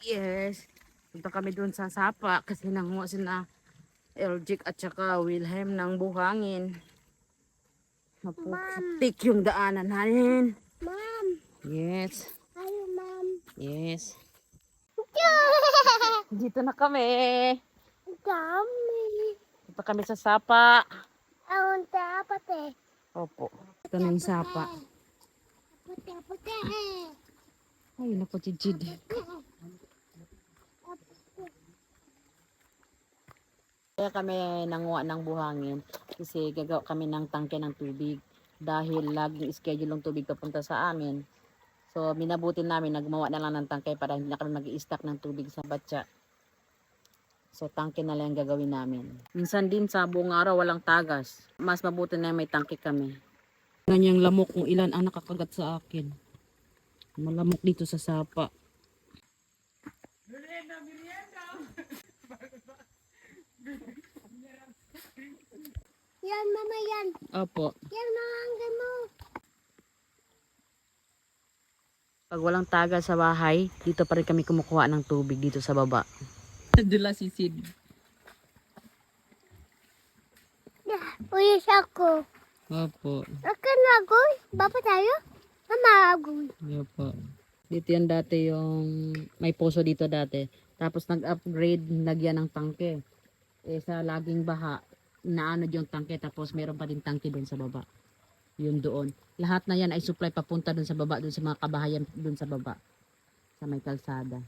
Yes. Punta kami doon sa Sapa kasi nanguha sila Eljik at saka Wilhelm ng buhangin. Maputik yung daanan natin. Mom. Yes. Ayaw, Mom. Yes. Dito na kami. Dami. Punta kami sa Sapa. Ang dapat eh. Opo. Ito na yung Sapa. Apate. Ay, naku, Chidchid. Kaya kami nanguha ng buhangin kasi gagawa kami ng tangke ng tubig dahil laging schedule ng tubig papunta sa amin. So, minabuti namin, nagmawa na lang ng tangke para hindi na kami mag-i-stack ng tubig sa batya. So, tangke na lang ang gagawin namin. Minsan din sa buong araw walang tagas. Mas mabuti na may tangke kami. Ganyang lamok kung ilan ang nakakagat sa akin. Malamok dito sa Sapa. Yan, Mama, yan. Opo. Yan, mga mo. Pag walang tagas sa bahay, dito pa rin kami kumukuha ng tubig dito sa baba. Dula si Sid. Uyos ako. Opo. Akan agoy. Bapa tayo? Mama agoy. Opo. Dito yan dati yung may poso dito dati. Tapos nag-upgrade, nagyan ng tangke. Eh sa laging baha, naano yung tangke tapos meron pa din tangke doon sa baba. Yun doon. Lahat na yan ay supply papunta doon sa baba, doon sa mga kabahayan doon sa baba. Sa may kalsada.